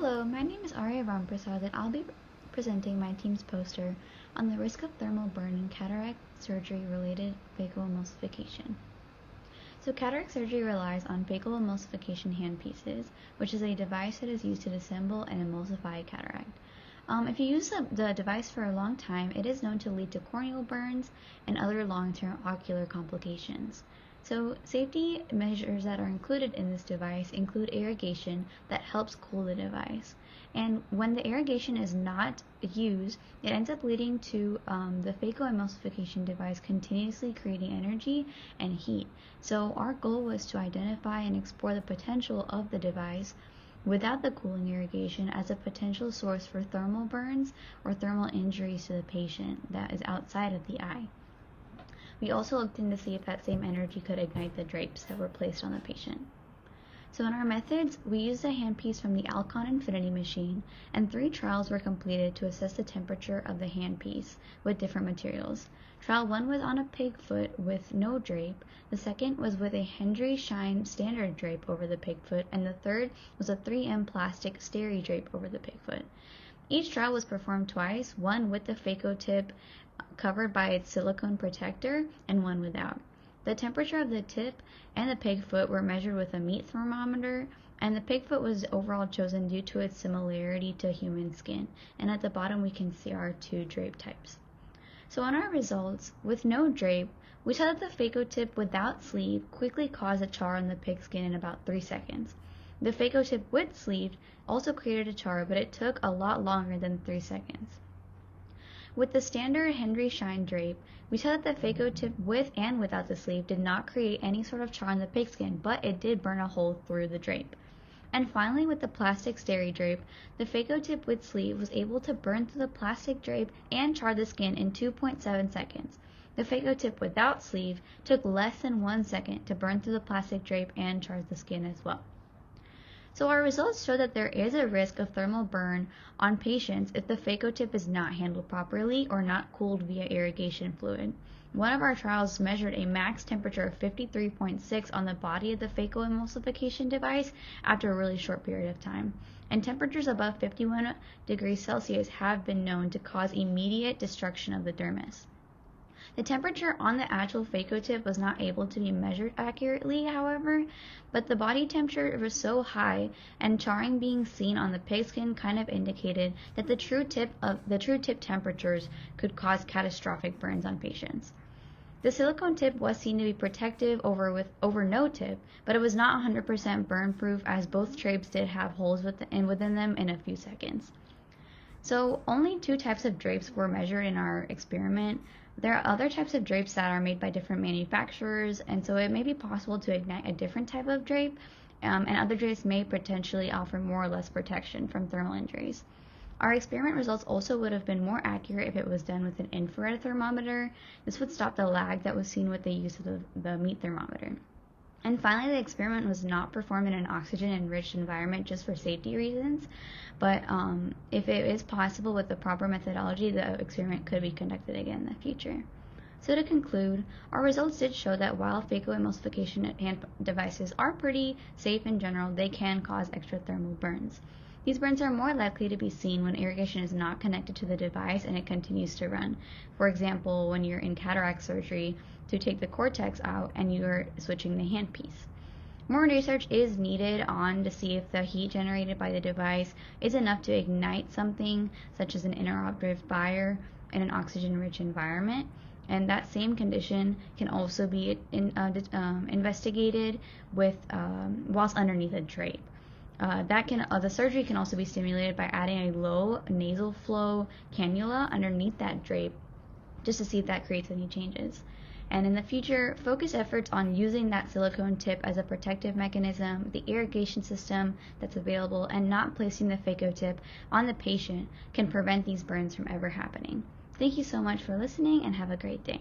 Hello, my name is Aarya Ramprasad and I'll be presenting my team's poster on the risk of thermal burn in cataract surgery-related phacoemulsification. So cataract surgery relies on phacoemulsification handpieces, which is a device that is used to dissemble and emulsify cataract. If you use the device for a long time, it is known to lead to corneal burns and other long-term ocular complications. So safety measures that are included in this device include irrigation that helps cool the device. And when the irrigation is not used, it ends up leading to the phacoemulsification device continuously creating energy and heat. So our goal was to identify and explore the potential of the device without the cooling irrigation as a potential source for thermal burns or thermal injuries to the patient that is outside of the eye. We also looked in to see if that same energy could ignite the drapes that were placed on the patient. So in our methods, we used a handpiece from the Alcon Infinity machine, and 3 trials were completed to assess the temperature of the handpiece with different materials. Trial 1 was on a pig foot with no drape, the second was with a Hendry Shine standard drape over the pig foot, and the third was a 3M plastic steri drape over the pig foot. Each trial was performed twice, one with the phaco tip covered by its silicone protector and one without. The temperature of the tip and the pig foot were measured with a meat thermometer, and the pig foot was overall chosen due to its similarity to human skin. And at the bottom we can see our 2 drape types. So on our results, with no drape, we saw that the phaco tip without sleeve quickly caused a char on the pig skin in about 3 seconds. The phaco tip with sleeve also created a char, but it took a lot longer than 3 seconds. With the standard Hendry Shine drape, we saw that the phaco tip with and without the sleeve did not create any sort of char on the pig skin, but it did burn a hole through the drape. And finally, with the plastic steri drape, the phaco tip with sleeve was able to burn through the plastic drape and char the skin in 2.7 seconds. The phaco tip without sleeve took less than 1 second to burn through the plastic drape and char the skin as well. So our results show that there is a risk of thermal burn on patients if the phaco tip is not handled properly or not cooled via irrigation fluid. One of our trials measured a max temperature of 53.6 on the body of the phacoemulsification device after a really short period of time. And temperatures above 51 degrees Celsius have been known to cause immediate destruction of the dermis. The temperature on the actual phaco tip was not able to be measured accurately, however, but the body temperature was so high and charring being seen on the pig skin kind of indicated that the true tip temperatures could cause catastrophic burns on patients. The silicone tip was seen to be protective over no tip, but it was not 100% burn proof as both drapes did have holes within them in a few seconds. So only 2 types of drapes were measured in our experiment. There are other types of drapes that are made by different manufacturers, and so it may be possible to ignite a different type of drape, and other drapes may potentially offer more or less protection from thermal injuries. Our experiment results also would have been more accurate if it was done with an infrared thermometer. This would stop the lag that was seen with the use of the meat thermometer. And finally, the experiment was not performed in an oxygen-enriched environment just for safety reasons, but if it is possible with the proper methodology, the experiment could be conducted again in the future. So to conclude, our results did show that while phacoemulsification hand devices are pretty safe in general, they can cause extra thermal burns. These burns are more likely to be seen when irrigation is not connected to the device and it continues to run. For example, when you're in cataract surgery to take the cortex out and you're switching the handpiece. More research is needed to see if the heat generated by the device is enough to ignite something such as an intraoperative fire in an oxygen-rich environment. And that same condition can also be investigated whilst underneath a drape. The surgery can also be stimulated by adding a low nasal flow cannula underneath that drape just to see if that creates any changes. And in the future, focus efforts on using that silicone tip as a protective mechanism, the irrigation system that's available, and not placing the phaco tip on the patient can prevent these burns from ever happening. Thank you so much for listening and have a great day.